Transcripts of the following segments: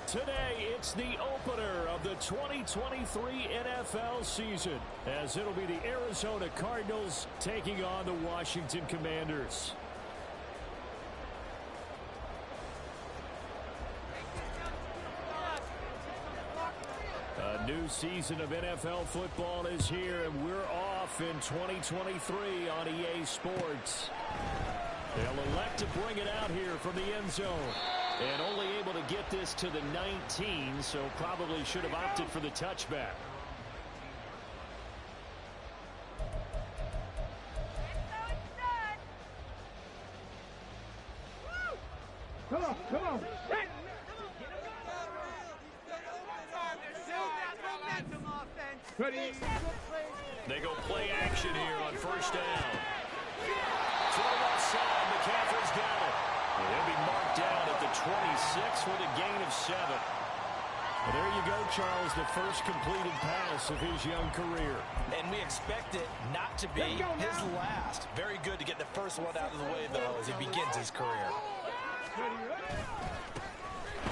Today, it's the opener of the 2023 NFL season, as it'll be the Arizona Cardinals taking on the Washington Commanders. A new season of NFL football is here, and we're off in 2023 on EA Sports. They'll elect to bring it out here from the end zone. And only able to get this to the 19, so probably should have opted for the touchback. Come on, come on. Ready. They go play action here on first down. Throw outside, McCaffrey's got it. And he'll be marked down at the 26 with a gain of 7. Well, there you go, Charles, the first completed pass of his young career. And we expect it not to be his last. Very good to get the first one out of the way, though, as he begins his career.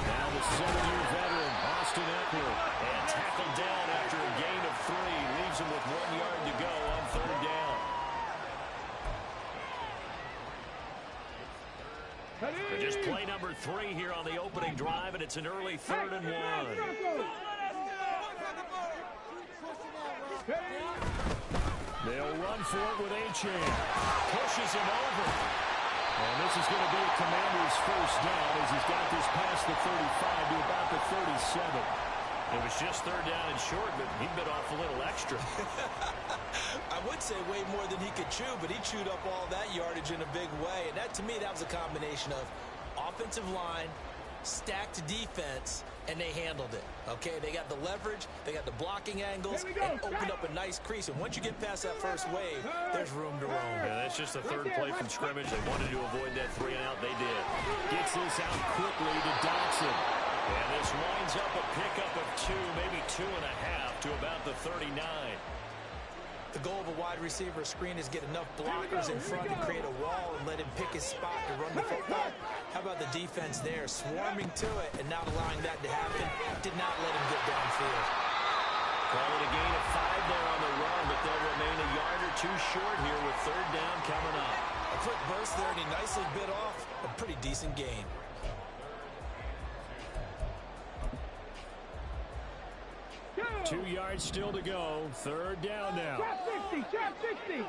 Now the 7-year veteran, Austin Eckler, and tackled down after a gain of 3. Leaves him with 1 yard to go on third down. But just play number 3 here on the opening drive, and it's an early 3rd and 1. They'll run for it with Achane. Pushes him over. And this is going to be a Commander's first down as he's got this past the 35 to about the 37. It was just 3rd down and short, but he bit off a little extra. I would say way more than he could chew, but he chewed up all that yardage in a big way. And that, to me, that was a combination of offensive line, stacked defense, and they handled it. Okay, they got the leverage, they got the blocking angles, and opened up a nice crease. And once you get past that first wave, there's room to roam. Yeah, that's just the 3rd play from scrimmage. They wanted to avoid that 3 and out. They did. Gets this out quickly to Dotson. And this winds up a pickup of 2, maybe 2.5 to about the 39. The goal of a wide receiver screen is get enough blockers in front to create a wall and let him pick his spot to run the football. How about the defense there, swarming to it and not allowing that to happen? Did not let him get downfield. Call it a gain of 5 there on the run, but they'll remain a yard or 2 short here with 3rd down coming up. A quick burst there, and he nicely bit off a pretty decent gain. Go. 2 yards still to go. 3rd down now. Trap 60, trap 60.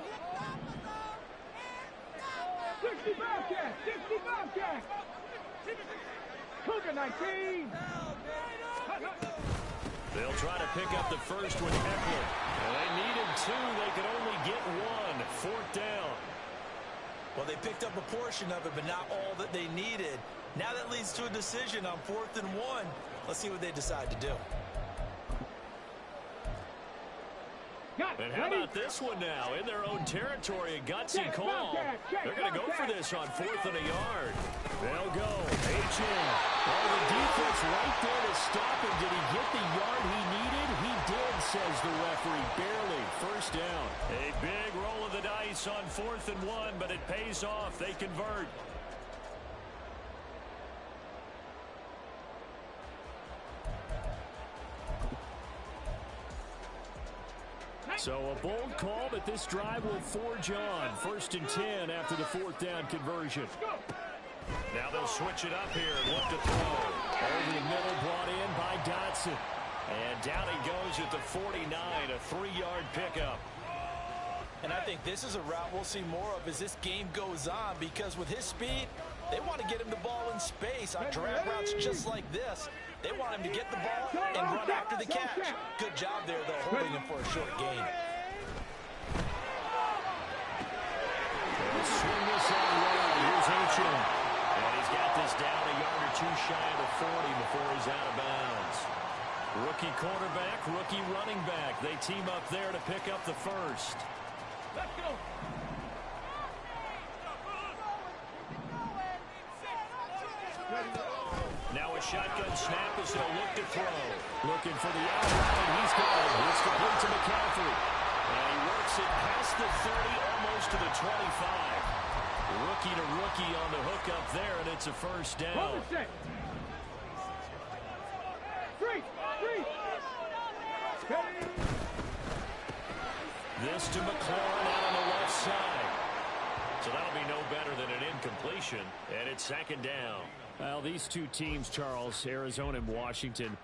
60 Bobcat, 60 Bobcat. Cougar 19. They'll try to pick up the first with Eckler. And they needed 2. They could only get 1. 4th down. Well, they picked up a portion of it, but not all that they needed. Now that leads to a decision on 4th and 1. Let's see what they decide to do. And how about this one now? In their own territory, a gutsy call. They're going to go for this on 4th and a yard. They'll go. Achane. Oh, the defense right there to stop him. Did he get the yard he needed? He did, says the referee. Barely. First down. A big roll of the dice on 4th and 1, but it pays off. They convert. So a bold call, but this drive will forge on. 1st and 10 after the 4th down conversion. Now they'll switch it up here and look to throw. Over the middle, brought in by Dotson. And down he goes at the 49, a 3-yard pickup. And I think this is a route we'll see more of as this game goes on, because with his speed, they want to get him the ball in space on drag routes just like this. They want him to get the ball and run after the catch. Good job there, though, holding him for a short gain. They'll swing this out low. Here's Achane. And he's got this down a yard or 2 shy of the 40 before he's out of bounds. Rookie quarterback, rookie running back. They team up there to pick up the first. Let's go. Now a shotgun snap as they'll look to throw. Looking for the outside. He's got it. It's complete to McCaffrey. And he works it past the 30, almost to the 25. Rookie to rookie on the hook up there, and it's a first down. This to McLaurin out on the left side. So that'll be no better than an incompletion, and it's second down. Well, these two teams, Charles, Arizona and Washington,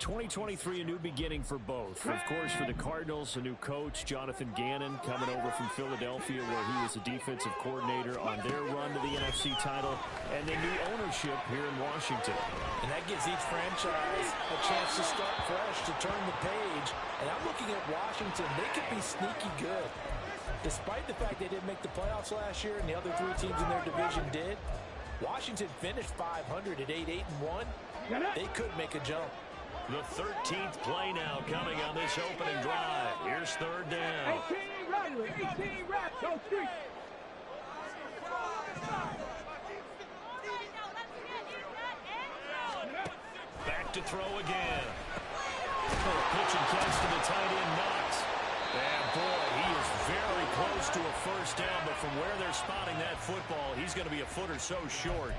2023, a new beginning for both. Of course, for the Cardinals, a new coach, Jonathan Gannon, coming over from Philadelphia, where he was a defensive coordinator on their run to the NFC title, and then new ownership here in Washington. And that gives each franchise a chance to start fresh, to turn the page. And I'm looking at Washington. They could be sneaky good. Despite the fact they didn't make the playoffs last year and the other three teams in their division did, Washington finished 500 at 8-1. They could make a jump. The 13th play now coming on this opening drive. Here's third down. 18 Rattler, 18 Rat, go street. Back to throw again. Pitch and catch to the tight end, Knox. And boy, he is very close to a first down, but from where they're spotting that football, he's going to be a foot or so short.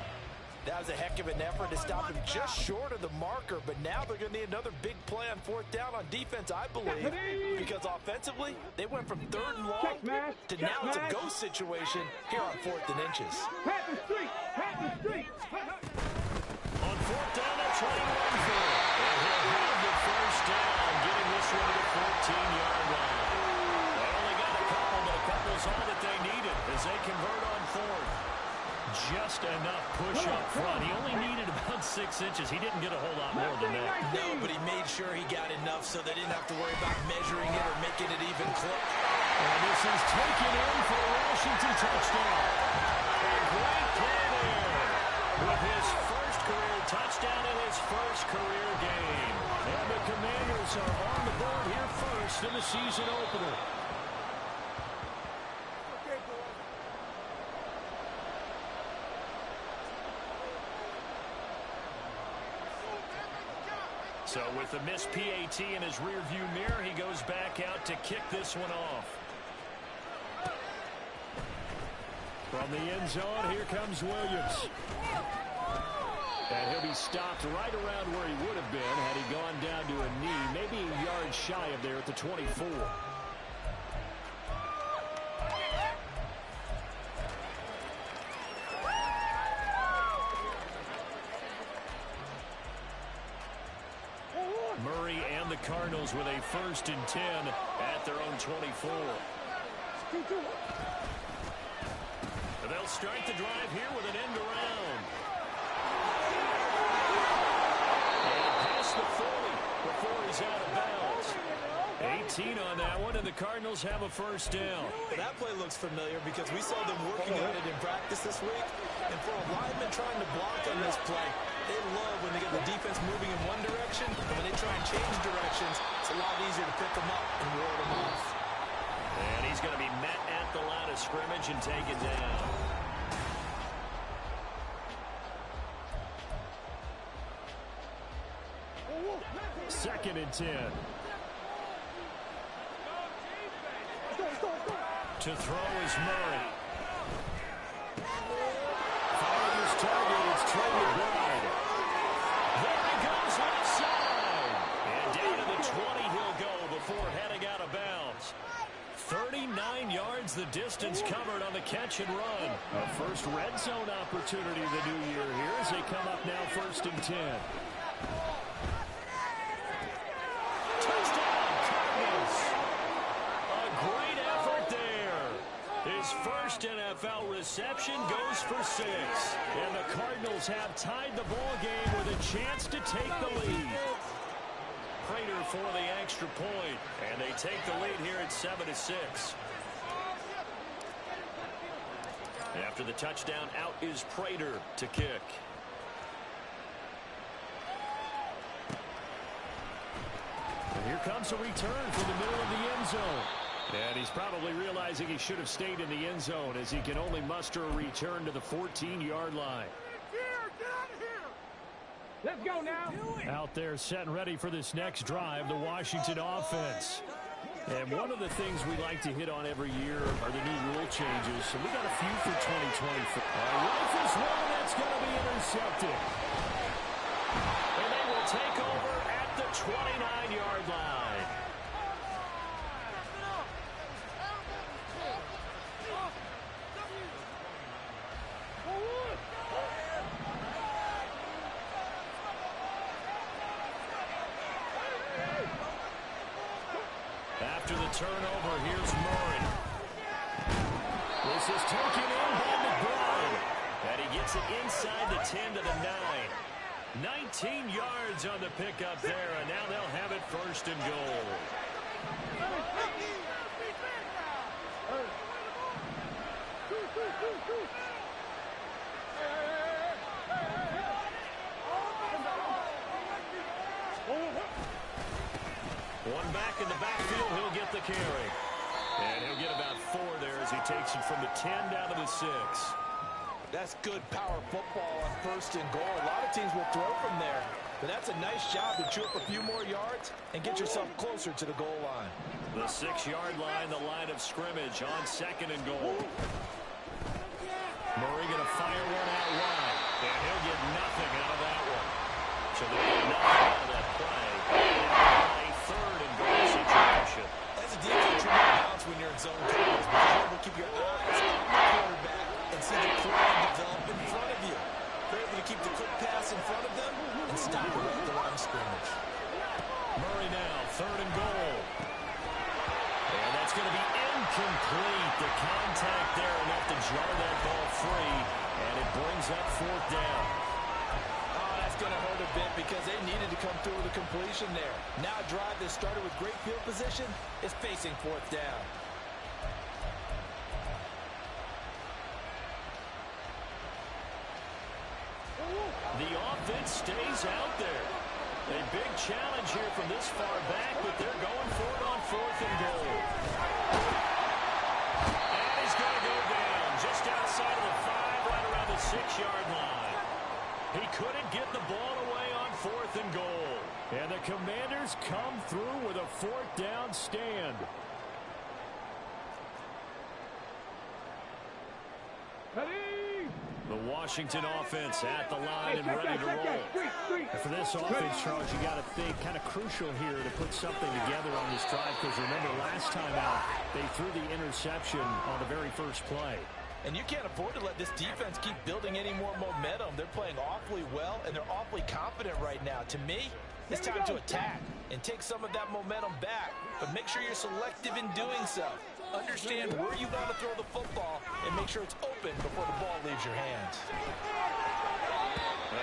That was a heck of an effort to stop him just short of the marker, but now they're going to need another big play on fourth down on defense, I believe, because offensively, they went from third and long to now it's a go situation here on fourth and inches. Pat the street, pat the street. On fourth down, they're trying to run for it. And he'll have the first down, getting this one to the 14-yard line. They only got a couple, but a couple's all that they needed as they convert on fourth. Just enough push up front. He only needed about 6 inches. He didn't get a whole lot more than that. No, but he made sure he got enough so they didn't have to worry about measuring it or making it even close. And this is taken in for a Washington touchdown. A great play there with his first career touchdown in his first career game. And the Commanders are on the board here first in the season opener. So with the missed PAT in his rearview mirror, he goes back out to kick this one off. From the end zone, here comes Williams. And he'll be stopped right around where he would have been had he gone down to a knee, maybe a yard shy of there at the 24. Murray and the Cardinals with a 1st and 10 at their own 24. They'll start the drive here with an end around. And past the 40 before he's out of bounds. 18 on that one, and the Cardinals have a first down. That play looks familiar because we saw them working on it in practice this week. And for a lineman trying to block on this play, they love when they get the defense moving in one direction, and when they try and change directions, it's a lot easier to pick them up and ward them off. And he's going to be met at the line of scrimmage and taken down. Second and 10. To throw is Murray. Following his target, it's Trey McBride. There he goes left side. And down to the 20 he'll go before heading out of bounds. 39 yards the distance covered on the catch and run. A first red zone opportunity of the new year here as they come up now 1st and 10. Touchdown, Cardinals. A great effort there. His first NFL reception goes for 6. And the Cardinals have tied the ball game with a chance to take the lead. Prater for the extra point, and they take the lead here at 7-6. After the touchdown, out is Prater to kick. And here comes a return from the middle of the end zone. And he's probably realizing he should have stayed in the end zone as he can only muster a return to the 14-yard line. Let's go now. Out there set and ready for this next drive, the Washington offense. And one of the things we like to hit on every year are the new rule changes. So we got a few for 2024. Rifles one that's going to be intercepted. And they will take over at the 29-yard line. After the turnover, here's Murray. This is taken in by McBride. And he gets it inside the 10 to the 9. 19 yards on the pickup there, and now they'll have it first and goal. One back in the backfield, he'll get the carry. And he'll get about 4 there as he takes it from the 10 down to the 6. That's good power football on first and goal. A lot of teams will throw from there, but that's a nice job to chew up a few more yards and get yourself closer to the goal line. The 6-yard line, the line of scrimmage on second and goal. Murray going to fire one out wide, and he'll get nothing out of that one. So they'll get nothing out of that play. A third and goal situation. As a defense, you want to bounce when you're in zone coverage, but you're able to keep your eyes on the quarterback and see the play develop in front of you. They're able to keep the quick pass in front of them and stop it at the line of scrimmage. Murray now, third and goal. And that's going to be incomplete. The contact there enough to jar that ball free, and it brings up fourth down. Oh, that's going to hurt a bit because they needed to come through with a completion there. Now a drive that started with great field position is facing fourth down. The offense stays out there. A big challenge here from this far back, but they're going for it on fourth and goal. And he's going to go down just outside of the 5, right around the 6-yard line. He couldn't get the ball away on fourth and goal. And the Commanders come through with a fourth down stand. The Washington offense at the line and ready to roll. And for this offense, Charles, you got to think kind of crucial here to put something together on this drive, because remember last time out they threw the interception on the very first play. And you can't afford to let this defense keep building any more momentum. They're playing awfully well, and they're awfully confident right now. To me, it's time to attack and take some of that momentum back, but make sure you're selective in doing so. Understand where you want to throw the football and make sure it's open before the ball leaves your hands.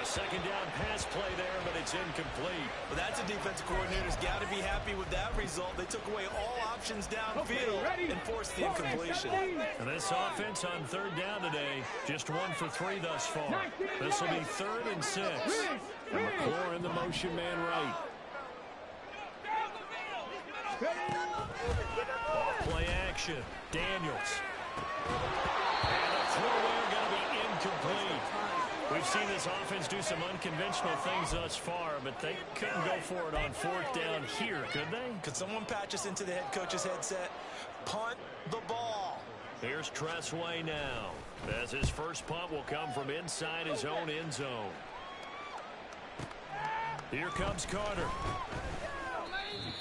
A second down pass play there, but it's incomplete. Well, that's a defensive coordinator's got to be happy with that result. They took away all options downfield and forced the incompletion. And this offense on third down today, just 1 for 3 thus far. This will be 3rd and 6. And McClure in the motion man right. Off-play action. Daniels. And the throw there going to be incomplete. We've seen this offense do some unconventional things thus far, but they couldn't go for it on fourth down here, could they? Could someone patch us into the head coach's headset? Punt the ball. Here's Tressway now, as his first punt will come from inside his own end zone. Here comes Carter.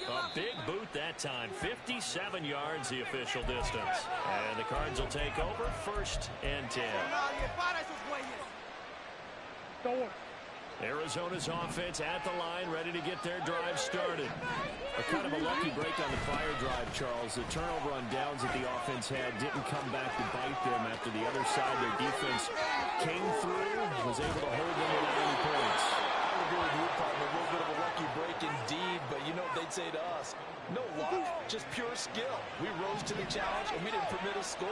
A big boot that time. 57 yards the official distance. And the Cards will take over 1st and 10. Arizona's offense at the line, ready to get their drive started. A kind of a lucky break on the prior drive, Charles. The turnover on downs that the offense had didn't come back to bite them after the other side. Their defense came through, was able to hold them without any points. I agree with you, partner. A little bit of a lucky break indeed, but you know what they'd say to us? No luck, just pure skill. We rose to the challenge, and we didn't permit a score.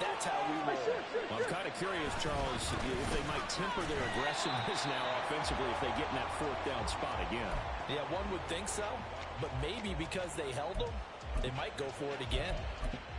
That's how we roll. Well, I'm kind of curious, Charles, if they might temper their aggressiveness now offensively if they get in that fourth down spot again. Yeah, one would think so, but maybe because they held them, they might go for it again.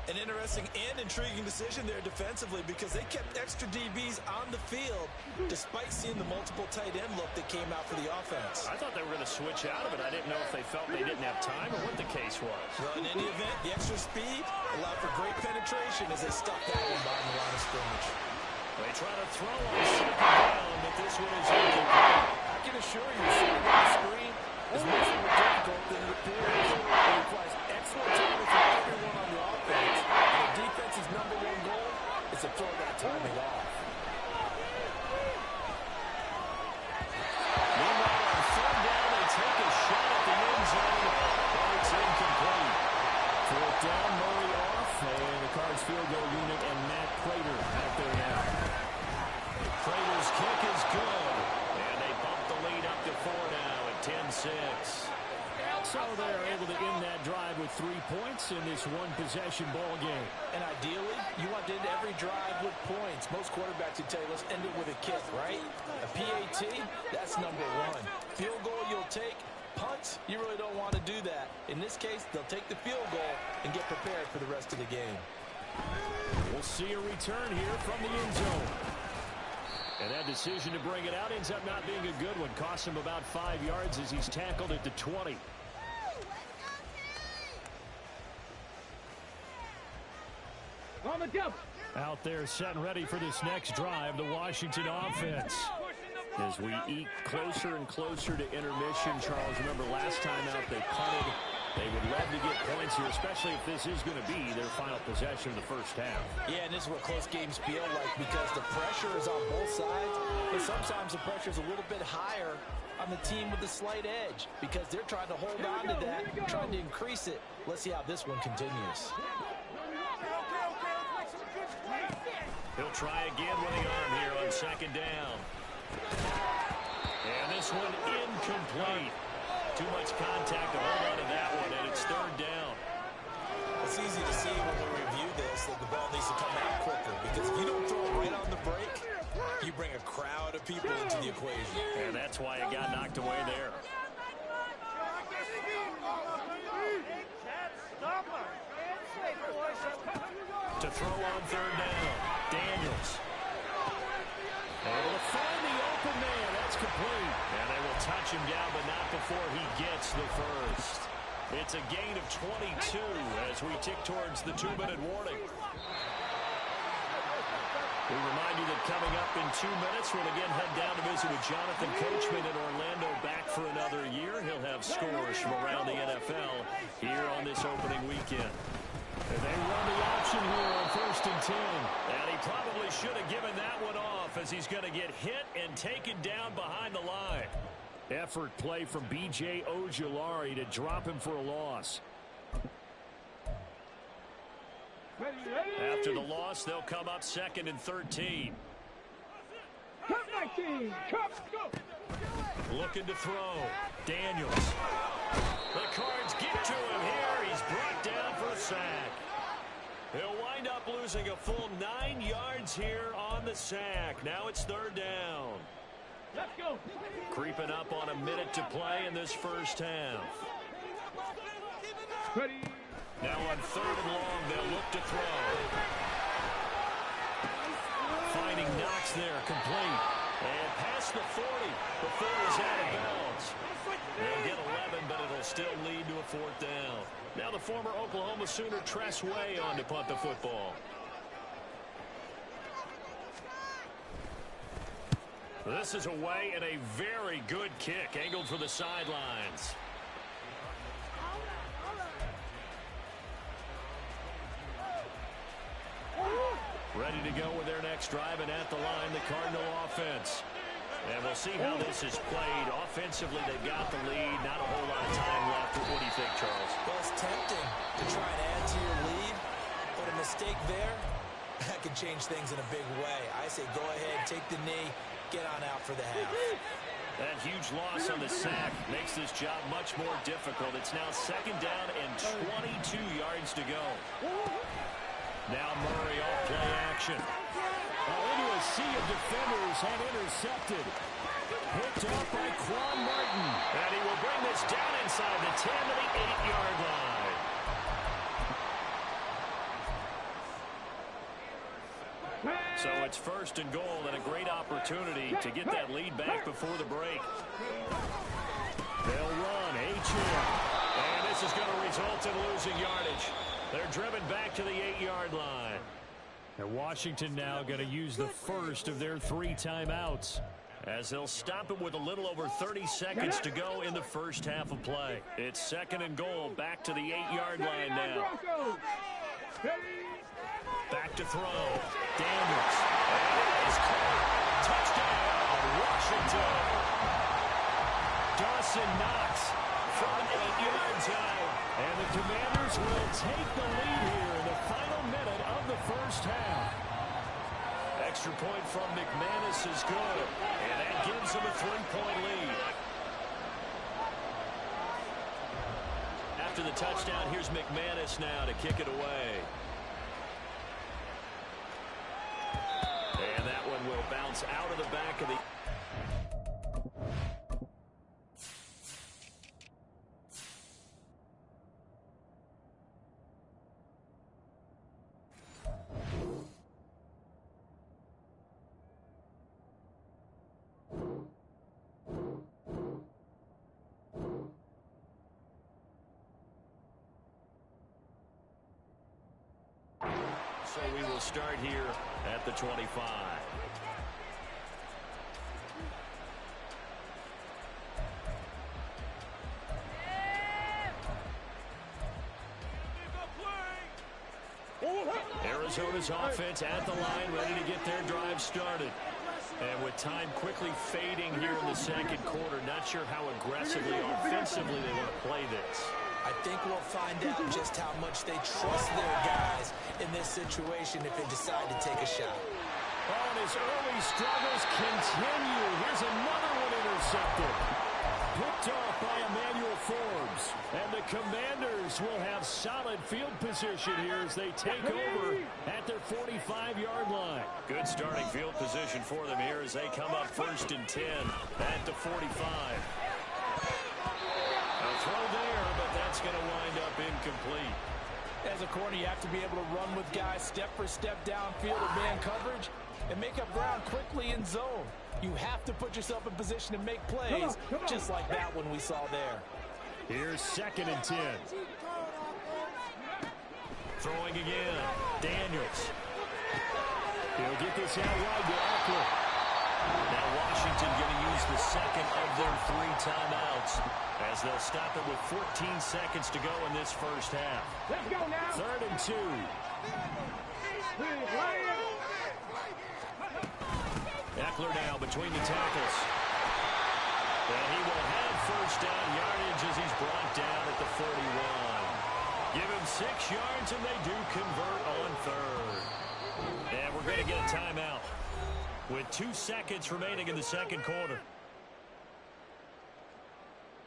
An interesting and intriguing decision there defensively because they kept extra DBs on the field despite seeing the multiple tight end look that came out for the offense. I thought they were going to switch out of it. I didn't know if they felt they didn't have time or what the case was. Well, in any event, the extra speed allowed for great penetration as they stuck that one by the line of scrimmage. They try to throw on second down, but this one is incomplete. I can assure you, seeing on the screen is much more 10-6. So they're able to end that drive with 3 points in this one-possession ball game. And ideally, you want to end every drive with points. Most quarterbacks would tell you, let's end it with a kick, right? A PAT, that's number one. Field goal you'll take. Punts, you really don't want to do that. In this case, they'll take the field goal and get prepared for the rest of the game. We'll see a return here from the end zone. And that decision to bring it out ends up not being a good one. Costs him about 5 yards as he's tackled at the 20. On the double. Out there set and ready for this next drive, the Washington offense. As we eke closer and closer to intermission, Charles, remember last time out they punted. They would love to get points here, especially if this is going to be their final possession of the first half. Yeah, and this is what close games feel like because the pressure is on both sides, but sometimes the pressure is a little bit higher on the team with the slight edge because they're trying to hold on to that, trying to increase it. Let's see how this one continues. He'll try again with the arm here on second down. And this one incomplete. Too much contact to hold on to that one, and it's third down. It's easy to see when we review this that the ball needs to come out quicker because if you don't throw it right on the break, you bring a crowd of people into the equation. And that's why it got knocked away there. To throw on third down, Daniels. Able to find the open man. That's complete. And they will touch him down, but not before he gets the first. It's a gain of 22 as we tick towards the 2-minute warning. We remind you that coming up in 2 minutes, we'll again head down to visit with Jonathan Coachman in Orlando, back for another year. He'll have scores from around the NFL here on this opening weekend. And they run the option here on 1st and 10. And he probably should have given that one off as he's going to get hit and taken down behind the line. Effort play from B.J. Ojulari to drop him for a loss. After the loss, they'll come up 2nd and 13. Cut 19. Cut. Go. Looking to throw. Daniels. The Cards get to him here. He's brought down for a sack. He'll wind up losing a full 9 yards here on the sack. Now it's third down. Let's go. Creeping up on a minute to play in this first half. Ready. Now on 3rd and long, they'll look to throw. Finding Knox there, complete. And past the 40 before he's out of bounds. They'll get 11, but it'll still lead to a 4th down. Now the former Oklahoma Sooner Tress Way on to punt the football. This is away and a very good kick, angled for the sidelines. Ready to go with their next drive, and at the line, the Cardinal offense. And we'll see how this is played. Offensively, they've got the lead. Not a whole lot of time left. What do you think, Charles? Well, it's tempting to try and add to your lead, but a mistake there, that could change things in a big way. I say go ahead, take the knee, get on out for the half. That huge loss on the sack makes this job much more difficult. It's now 2nd down and 22 yards to go. Now Murray off play action. Into a sea of defenders and intercepted. Picked up by Quan Martin. And he will bring this down inside the 10 to the 8-yard line. So it's 1st and goal and a great opportunity to get that lead back before the break. They'll run. H.M. And this is going to result in losing yardage. They're driven back to the 8-yard line. And Washington now going to use the first of their 3 timeouts, as they'll stop it with a little over 30 seconds to go in the first half of play. It's 2nd and goal, back to the 8-yard line now. Back to throw. Daniels. And it is caught. Touchdown, Washington. Dawson Knox from 8 yards out. And the Commanders will take the lead here in the final minute of the first half. Extra point from McManus is good, and that gives them a 3-point lead. after the touchdown. Here's McManus now to kick it away. And that one will bounce out of the back of the... So we will start here at the 25. Arizona's offense at the line, ready to get their drive started. And with time quickly fading here in the second quarter, not sure how aggressively, offensively they want to play this. I think we'll find out just how much they trust their guys in this situation if they decide to take a shot. Oh, and his early struggles continue. Here's another one intercepted. Picked off by Emmanuel Forbes. And the Commanders will have solid field position here as they take over at their 45-yard line. Good starting field position for them here as they come up 1st and 10 at the 45. A throw there, but that's going to wind up incomplete. As a corner, you have to be able to run with guys step for step downfield in man coverage and make up ground quickly in zone. You have to put yourself in position to make plays, just like that one we saw there. Here's 2nd and 10. Throwing again. Daniels. He'll get this out wide to Eckler. Now Washington going to use the second of their 3 timeouts as they'll stop it with 14 seconds to go in this first half. Let's go now. 3rd and 2. Eckler now between the tackles. And he will have first down yardage as he's brought down at the 41. Give him 6 yards and they do convert on 3rd. And we're going to get a timeout with 2 seconds remaining in the second quarter.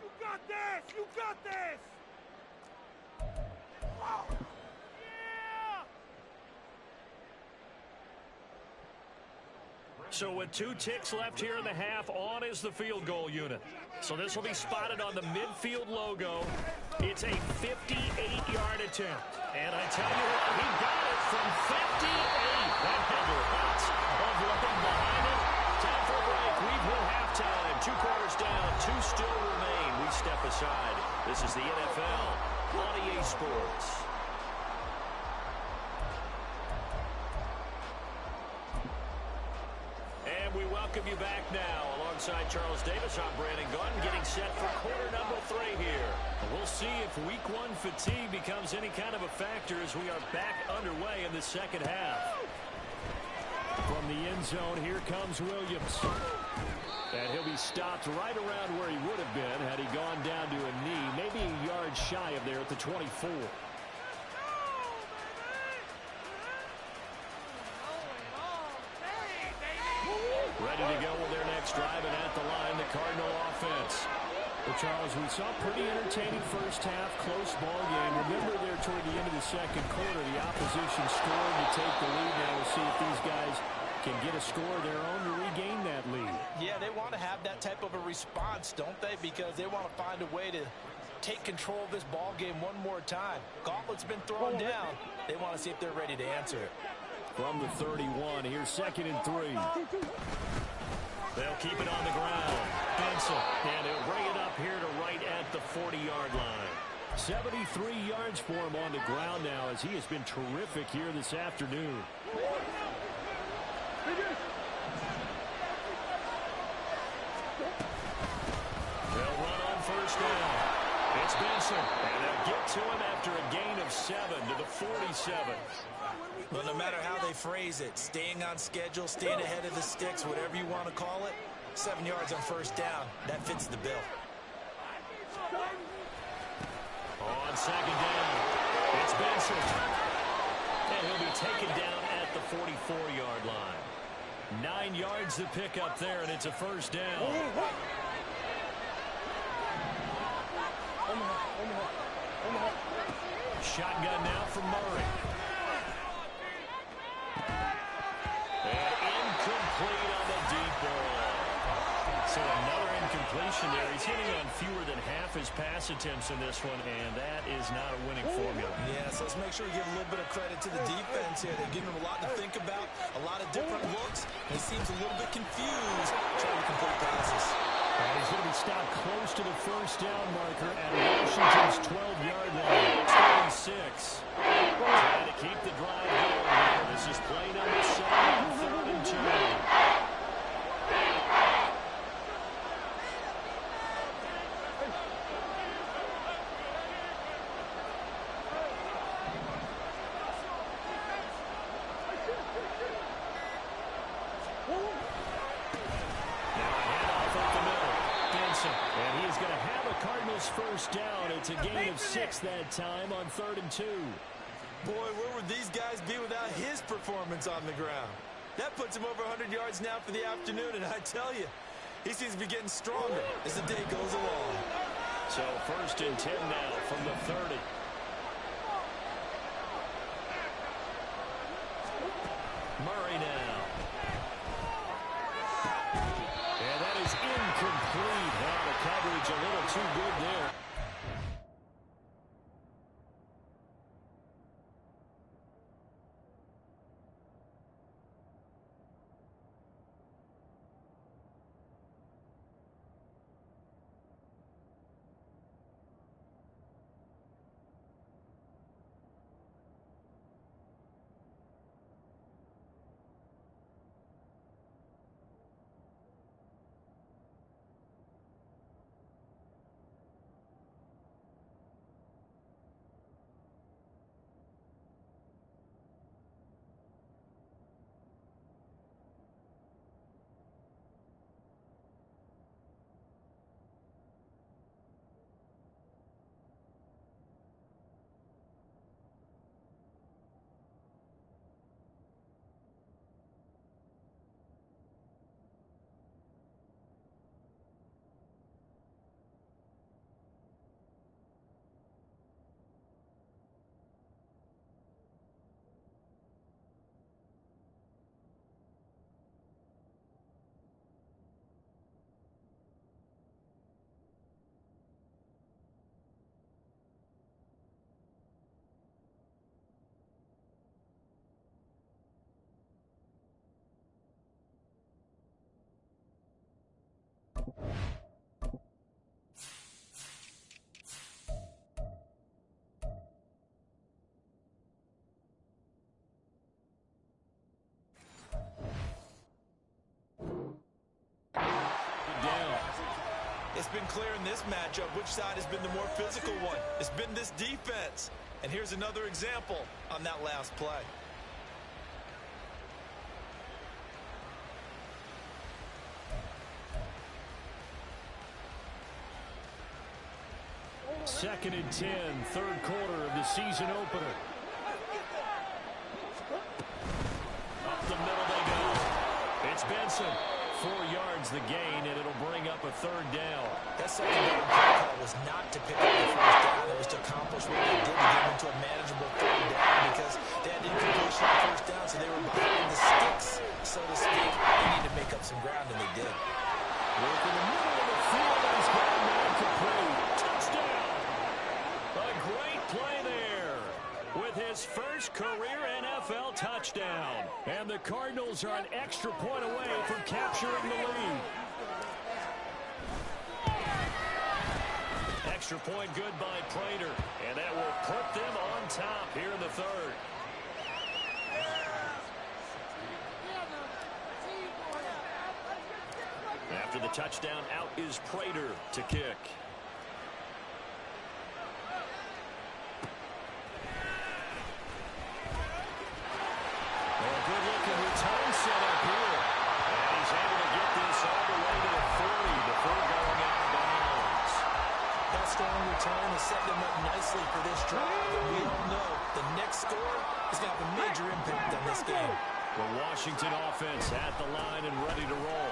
You got this. You got this. So with 2 ticks left here in the half, on is the field goal unit. So this will be spotted on the midfield logo. It's a 58-yard attempt. And I tell you what, he got it from 58. That had lots of looking behind it. Time for a break. We've hit halftime. 2 quarters down, 2 still remain. We step aside. This is the NFL on EA Sports. And we welcome you back now. Alongside Charles Davis, I'm Brandon Gunn, getting set for quarter number 3 here. We'll see if week 1 fatigue becomes any kind of a factor as we are back underway in the second half. From the end zone, here comes Williams. And he'll be stopped right around where he would have been had he gone down to a knee, maybe a yard shy of there at the 24. Ready to go with their next drive, and at the line, the Cardinal offense. Well, Charles, we saw pretty entertaining first half, close ball game. Remember there toward the end of the second quarter, the opposition scored to take the lead. Now we'll see if these guys can get a score of their own to regain that lead. Yeah, they want to have that type of a response, don't they? Because they want to find a way to take control of this ball game one more time. Gauntlet's been thrown down. They want to see if they're ready to answer it. From the 31, here's 2nd and 3. They'll keep it on the ground. Benson, and he'll bring it up here to right at the 40-yard line. 73 yards for him on the ground now as he has been terrific here this afternoon. They'll run on first down. It's Benson, and they'll get to him after a gain of 7 to the 47. Well, no matter how they phrase it, staying on schedule, staying ahead of the sticks, whatever you want to call it, 7 yards on first down, that fits the bill. On second down, it's Benson. And he'll be taken down at the 44-yard line. 9 yards to pick up there, and it's a first down. shotgun now from Murray. And incomplete on the deep ball. So another incompletion there. He's hitting on fewer than half his pass attempts in this one, and that is not a winning formula. Yeah, so let's make sure we give a little bit of credit to the defense here. They're giving him a lot to think about, a lot of different looks, and he seems a little bit confused trying to complete passes. And he's going to be stopped close to the first down marker at Washington's 12-yard line. 26. Trying to keep the drive going here. This is play number 7 on 3rd and 2. And he's going to have a Cardinals first down. It's a gain of 6 that time on 3rd and 2. Boy, where would these guys be without his performance on the ground? That puts him over 100 yards now for the afternoon, and I tell you, he seems to be getting stronger as the day goes along. So 1st and 10 now from the 30. Murray now. And that is incomplete. Now the coverage a little too good there. It's been clear in this matchup which side has been the more physical one. It's been this defense. And here's another example on that last play. Second and 10, 3rd quarter of the season opener. Up the middle they go. It's Benson. 4 yards the gain, and it'll bring up a 3rd down. That second down call was not to pick up the first down. It was to accomplish what they did to get into a manageable 3rd down because they had incompletion on first down, so they were behind the sticks, so to speak. They needed to make up some ground, and they did. Work in the middle of the field. He's got a man complete. Touchdown! A great play there with his first career NFL touchdown. And the Cardinals are an extra point away from capturing the lead. Extra point good by Prater. And that will put them on top here in the 3rd. After the touchdown, out is Prater to kick. Good-looking return set up here. And he's able to get this all the way to the 40 before going out of bounds. That strong return has set them up nicely for this drive. And we all know the next score is going to have a major impact on this game. The Washington offense at the line and ready to roll.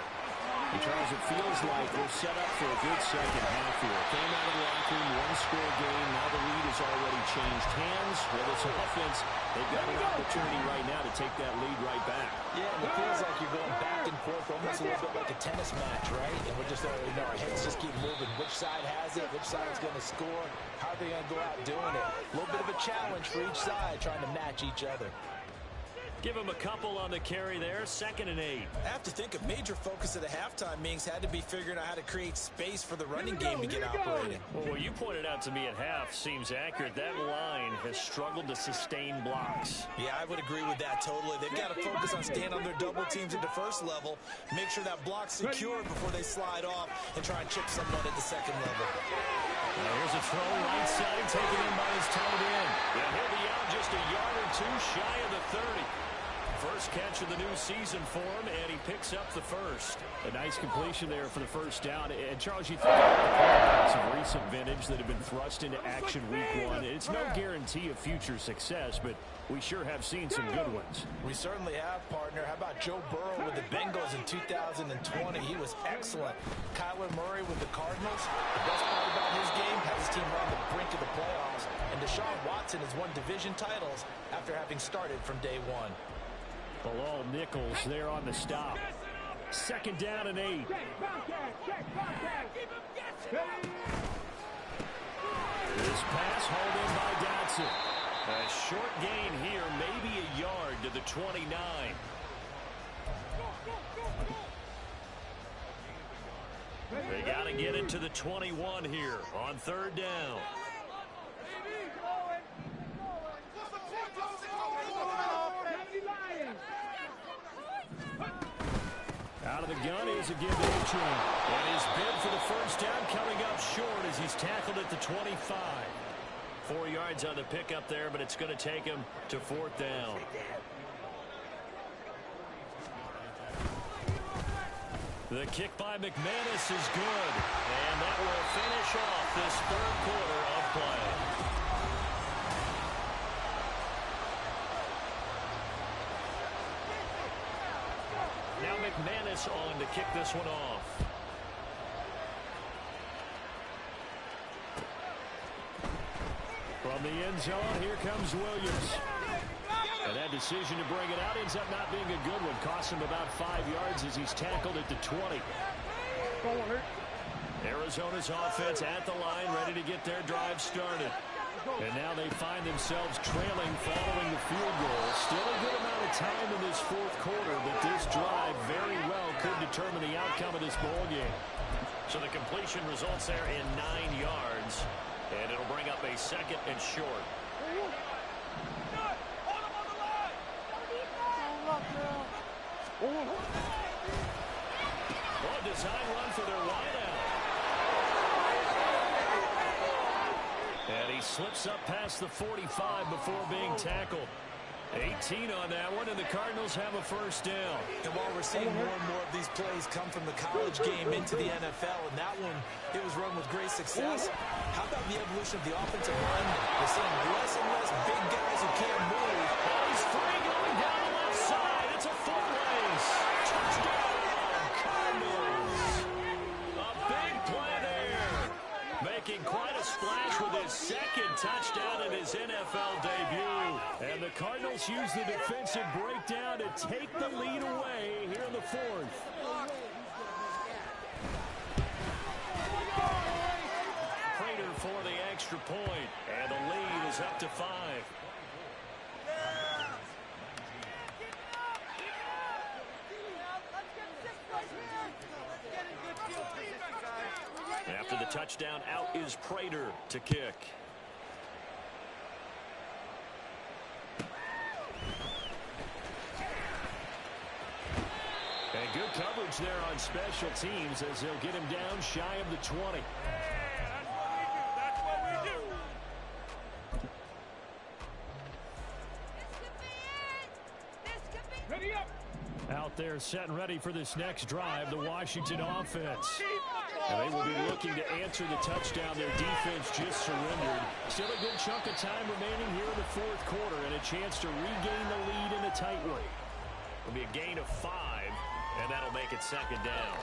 And Charles, it feels like we're set up for a good second half here. Came out of the locker room, one-score game. Now the lead has already changed hands. Well, this offense, they've got an opportunity right now to take that lead right back. Yeah, and it feels like you're going back and forth, almost a little bit like a tennis match, right? And we're just, our heads just keep moving. Which side has it? Which side's going to score? How are they going to go out doing it? A little bit of a challenge for each side, trying to match each other. Give him a couple on the carry there. 2nd and 8. I have to think a major focus of the halftime meetings had to be figuring out how to create space for the running game to get operating. Well, what you pointed out to me at half seems accurate. That line has struggled to sustain blocks. Yeah, I would agree with that totally. They've got to focus on staying on their double teams at the first level, make sure that block's secure before they slide off and try and chip someone at the second level. Now here's a throw right side, taken in by his tight end. And he'll be out just a yard or two shy of the 30. First catch of the new season for him, and he picks up the first. A nice completion there for the first down. And, Charles, you think about the quarterbacks of recent vintage that have been thrust into action week 1. It's no guarantee of future success, but we sure have seen some good ones. We certainly have, partner. How about Joe Burrow with the Bengals in 2020? He was excellent. Kyler Murray with the Cardinals. The best part about his game, has his team on the brink of the playoffs. And Deshaun Watson has won division titles after having started from day one. Bilal Nichols there on the stop. 2nd down and 8. This pass hauled in by Dotson. A short gain here, maybe a yard to the 29. They got to get it to the 21 here on 3rd down. Out of the gun is a give to A-Chain. And his bid for the first down coming up short as he's tackled at the 25. 4 yards on the pickup there, but it's going to take him to 4th down. The kick by McManus is good, and that will finish off this 3rd quarter of play. Now McManus on to kick this one off. From the end zone, here comes Williams. And that decision to bring it out ends up not being a good one. Costs him about 5 yards as he's tackled at the 20. Arizona's offense at the line, ready to get their drive started. And now they find themselves trailing following the field goal. Still a good amount of time in this 4th quarter, but this drive very well could determine the outcome of this ball game. So the completion results there in 9 yards, and it'll bring up a 2nd and short. Oh, design run for their wideout. And he slips up past the 45 before being tackled. 18 on that one, and the Cardinals have a first down. And while we're seeing more and more of these plays come from the college game into the NFL, and that one, it was run with great success, how about the evolution of the offensive line? We're seeing less and less big guys who can't move. Oh, he's free going down the left side. It's a foot race. Touchdown, Cardinals. A big play there. Making quite a splash with his 2nd touchdown in his NFL debut. And the Cardinals use the defensive breakdown to take the lead away here in the 4th. Prater for the extra point, and the lead is up to 5. After the touchdown, out is Prater to kick. And good coverage there on special teams as they'll get him down shy of the 20. That's what we do. Ready up. Out there set and ready for this next drive, the Washington offense. And they will be looking to answer the touchdown. Their defense just surrendered. Still a good chunk of time remaining here in the 4th quarter and a chance to regain the lead in a tight one. It'll be a gain of 5. And that'll make it second down.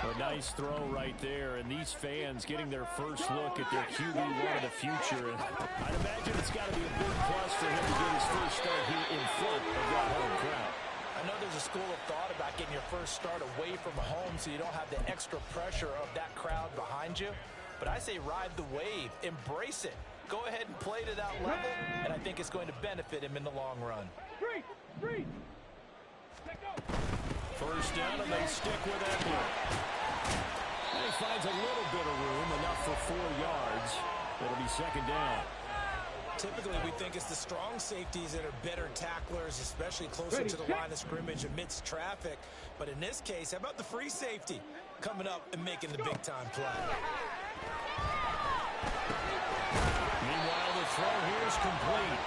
A nice throw right there, and these fans getting their first look at their QB1 of the future. And I'd imagine it's got to be a big plus for him to get his first start here in front of that home crowd. I know there's a school of thought about getting your first start away from home so you don't have the extra pressure of that crowd behind you. But I say ride the wave. Embrace it. Go ahead and play to that level, and I think it's going to benefit him in the long run. First down, and they stick with Eckler. And he finds a little bit of room, enough for 4 yards. It'll be second down. Typically, we think it's the strong safeties that are better tacklers, especially closer to the line of scrimmage amidst traffic. But in this case, how about the free safety coming up and making the big-time play? Meanwhile, the throw here is complete.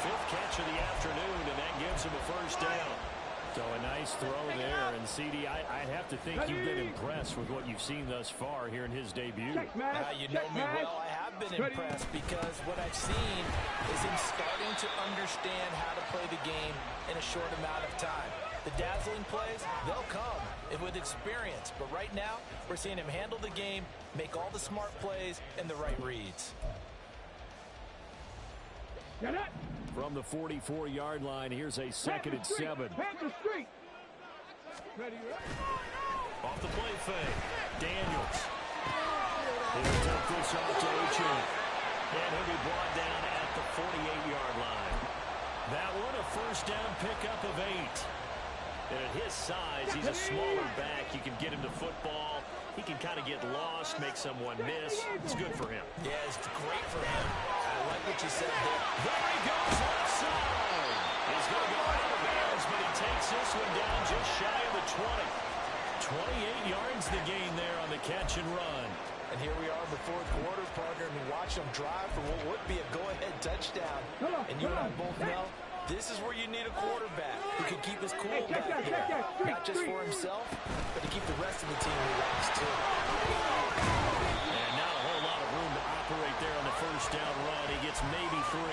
5th catch of the afternoon, and that gives him a first down. So a nice throw there, and CD, I'd have to think you've been impressed with what you've seen thus far here in his debut. You know me well. I have been impressed because what I've seen is him starting to understand how to play the game in a short amount of time. The dazzling plays, they'll come with experience. But right now, we're seeing him handle the game, make all the smart plays, and the right reads. From the 44-yard line, here's a 2nd and 7. Off the play fake. Daniels. He'll take this off to H.A. And he'll be brought down at the 48-yard line. That one, a first down pickup of 8. And at his size, he's a smaller back. You can get him the football. He can kind of get lost, make someone miss. It's good for him. Yeah, it's great for him. I like what you said there. There he goes, left side. He's going to go out of bounds, but he takes this one down just shy of the 20. 28 yards the gain there on the catch and run. And here we are in the 4th quarter, partner, and we watch them drive for what would be a go-ahead touchdown. And you and I both know this is where you need a quarterback who can keep his cool back there. Not just for himself, but to keep the rest of the team relaxed, too. And not a whole lot of room to operate there on the first down run. He gets maybe 3.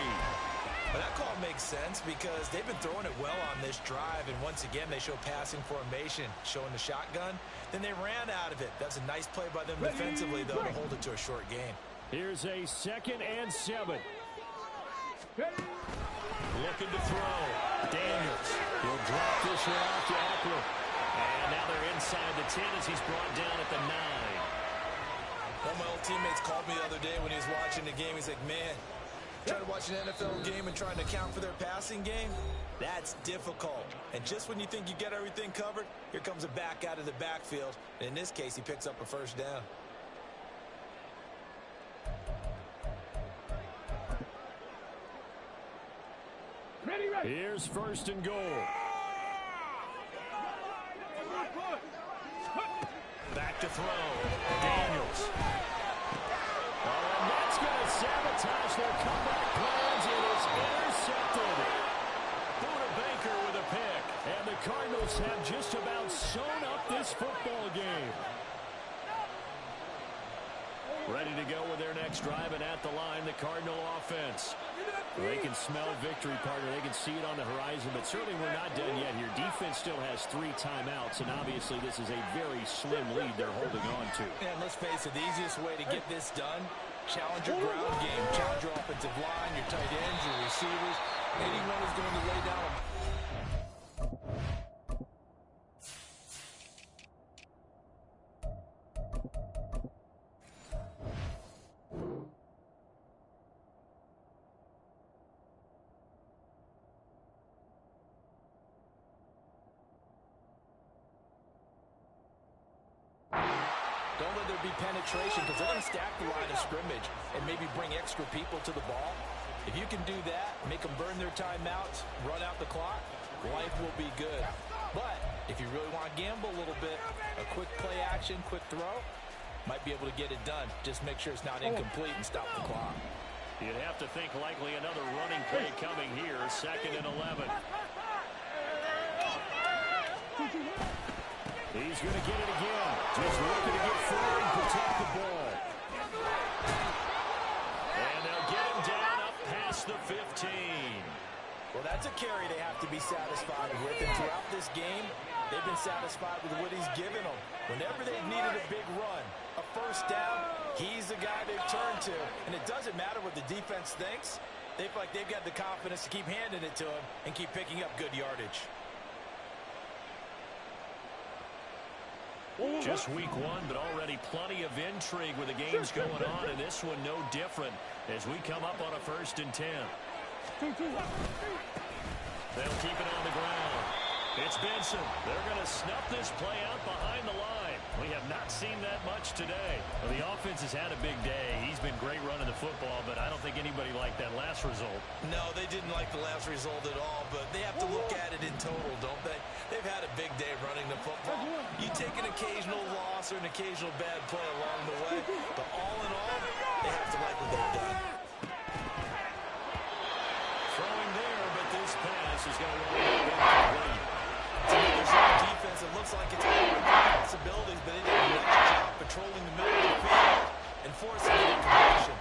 Well, that call makes sense because they've been throwing it well on this drive, and once again, they show passing formation, showing the shotgun. Then they ran out of it. That's a nice play by them defensively, though, to hold it to a short gain. Here's a 2nd and 7. Looking to throw. Daniels. He'll drop this one off to Eckler. And now they're inside the 10 as he's brought down at the 9. One of my old teammates called me the other day when he was watching the game. He's like, man, trying to watch an NFL game and trying to account for their passing game, that's difficult. And just when you think you get everything covered, here comes a back out of the backfield. And in this case, he picks up a first down. Here's 1st and goal. Back to throw. Daniels. Oh, and that's going to sabotage their comeback plans. It is intercepted. Buda Baker with a pick. And the Cardinals have just about sewn up this football game. Ready to go with their next drive, and at the line, the Cardinal offense. They can smell victory, partner. They can see it on the horizon, but certainly we're not done yet here. Defense still has 3 timeouts, and obviously this is a very slim lead they're holding on to. And let's face it, the easiest way to get this done, challenge your ground game, challenge your offensive line, your tight ends, your receivers. Anyone who's going to lay down a Don't let there be penetration because they're going to stack the line of scrimmage and maybe bring extra people to the ball. If you can do that, make them burn their timeouts, run out the clock, life will be good. But if you really want to gamble a little bit, a quick play action, quick throw, might be able to get it done. Just make sure it's not incomplete and stop the clock. You'd have to think likely another running play coming here, 2nd and 11. He's going to get it again. Just looking to get forward and protect the ball. And they'll get him down up past the 15. Well, that's a carry they have to be satisfied with. And throughout this game, They've been satisfied with what he's given them. Whenever they've needed a big run, a first down, he's the guy they've turned to. And it doesn't matter what the defense thinks. They feel like they've got the confidence to keep handing it to him and keep picking up good yardage. Just week one, but already plenty of intrigue with the games going on, and this one no different as we come up on a 1st and 10. They'll keep it on the ground. It's Benson. They're going to snuff this play out behind the line. We have not seen that much today. Well, the offense has had a big day. He's been great running the football, but I don't think anybody liked that last result. No, they didn't like the last result at all, but they have to look at it in total, don't they? They've had a big day running the football. You take an occasional loss or an occasional bad play along the way, but all in all, they have to like what they've done. Throwing there, but this pass is going to roll incomplete. To me, there's no defense. It looks like it's all possibilities, but they did a nice job patrolling the middle of the field and forcing an incompletion.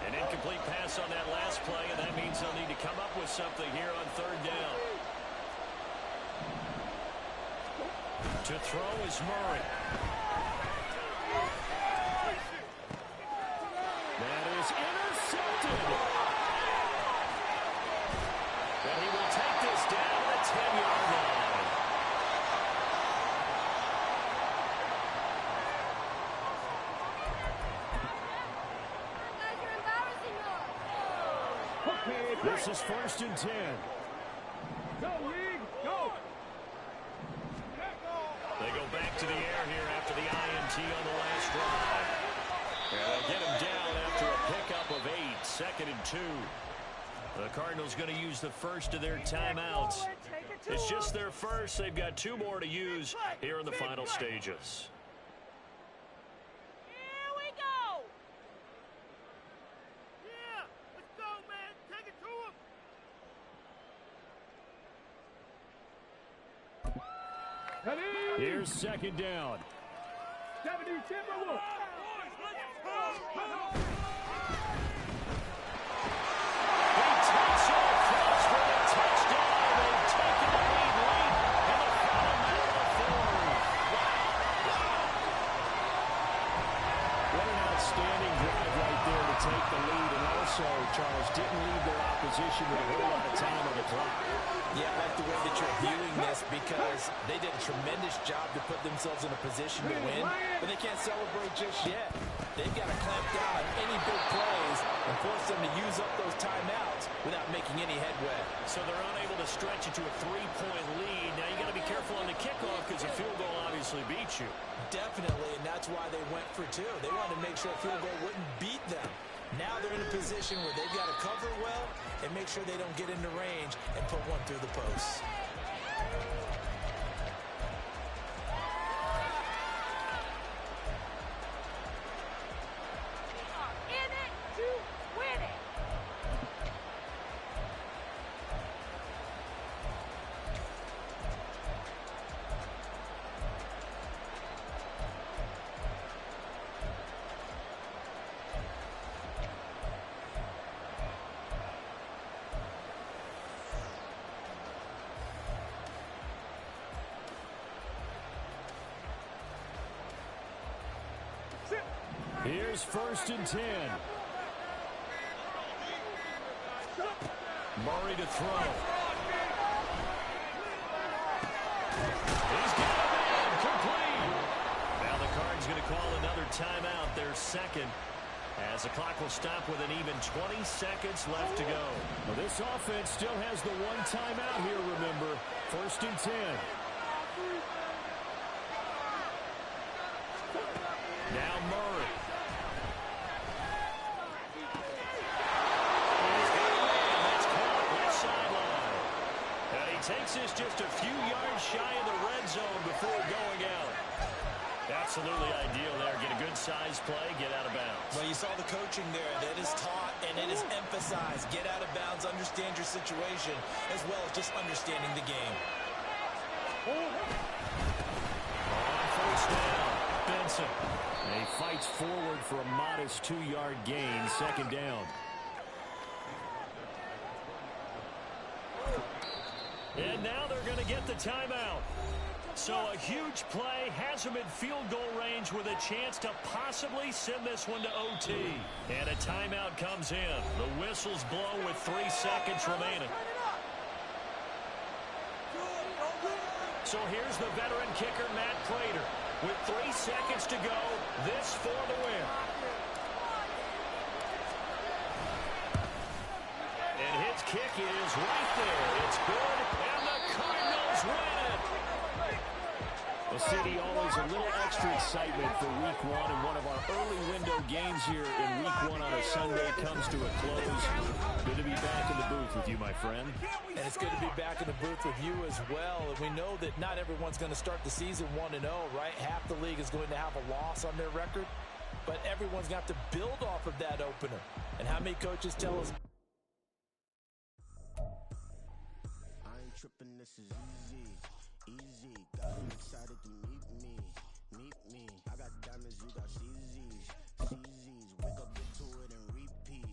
An incomplete pass on that last play, and that means they'll need to come up with something here on 3rd down. To throw is Murray. That is intercepted. And he will take this down at the 10-yard line. This is 1st and 10. Go, League, go! They go back to the air here after the INT on the last drive. And they'll get him down after a pickup of 8, 2nd and 2. The Cardinals going to use the first of their timeouts. It's just their first. They've got 2 more to use here in the final stages. Here we go! Yeah, let's go, man. Take it to him. Here's 2nd down. 70 Timberwolves. He takes off cross for a touchdown. They've taken the lead late in the final minute of the 4th. What an outstanding drive right there to take the lead, and also, Charles, didn't leave their opposition with a whole lot of time on the clock. Yeah, I like the way that you're viewing this because they did a tremendous job to put themselves in a position to win, but they can't celebrate just yet. They've got to clamp down on any big plays and force them to use up those timeouts without making any headway. So they're unable to stretch it to a 3-point lead. Now you got to be careful on the kickoff because a field goal obviously beats you. Definitely, and that's why they went for 2. They wanted to make sure a field goal wouldn't beat them. Now they're in a position where they've got to cover well and make sure they don't get into range and put one through the posts. In it to win it. Here's 1st and 10. Murray to throw. He's got it in, complete. Now the Cards going to call another timeout, their 2nd, as the clock will stop with an even 20 seconds left to go. Well, this offense still has the 1 timeout here, remember. 1st and 10. Now Murray. Takes this just a few yards shy of the red zone before going out. That's Absolutely ideal there. Get a good size play, get out of bounds. Well, you saw the coaching there. That is taught and it is emphasized. Get out of bounds, understand your situation, as well as just understanding the game. On first down, Benson. And he fights forward for a modest 2-yard gain, second down. And now they're going to get the timeout. So a huge play has them in field goal range with a chance to possibly send this one to OT. And a timeout comes in. The whistles blow with 3 seconds remaining. So here's the veteran kicker, Matt Prater. With 3 seconds to go, this for the win. And his kick is right there. It's good, and the Cardinals win it. Well, CD, always a little extra excitement for Week 1, and one of our early window games here in Week 1 on a Sunday comes to a close. Good to be back in the booth with you, my friend. And it's good to be back in the booth with you as well. And we know that not everyone's going to start the season 1-0, right? Half the league is going to have a loss on their record, but everyone's going to have to build off of that opener. And how many coaches tell us? I ain't tripping, this is easy. Easy, got them excited to meet me. I got diamonds, you got CZs. Wake up, get to it and repeat.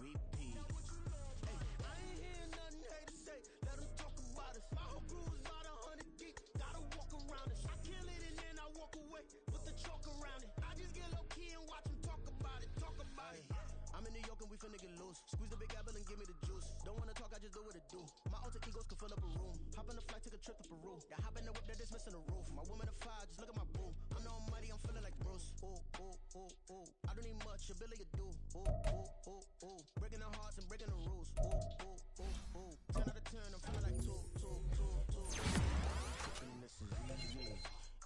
Hey, I ain't hearing nothing haters say. Let them talk about us. My whole crew is about 100 deep. Gotta walk around it. I kill it and then I walk away. Put the chalk around it. I just get low key and watch them talk about it. I'm in New York and we finna get loose. Squeeze the big apple and give me the juice. Don't wanna talk, I just do what it do. My alter egos can fill up a room. Hop on the flight, take a trip to Peru. Yeah, hop in the whip, that is missing the roof. My woman a fire, just look at my boo. I'm the almighty, I'm feeling like Bruce. Ooh. I don't need much, ability to do. Ooh. Breaking the hearts and breaking the rules. Ooh. 10 out of 10, I'm feeling like two. This is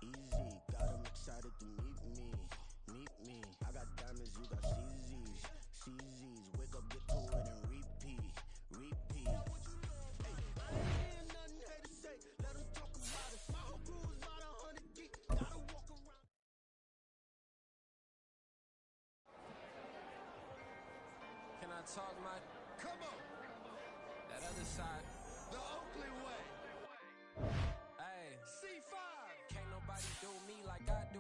easy. Got them excited to meet me. I got diamonds, you got CZs. Wake up, get to it and repeat. Hey, I ain't hearing nothing haters say. Let them talk about us. My whole crew is about 100 deep. Gotta walk around. Can I talk my... Come on! That other side. The Oakley way. Hey. C5! Can't nobody do me like I do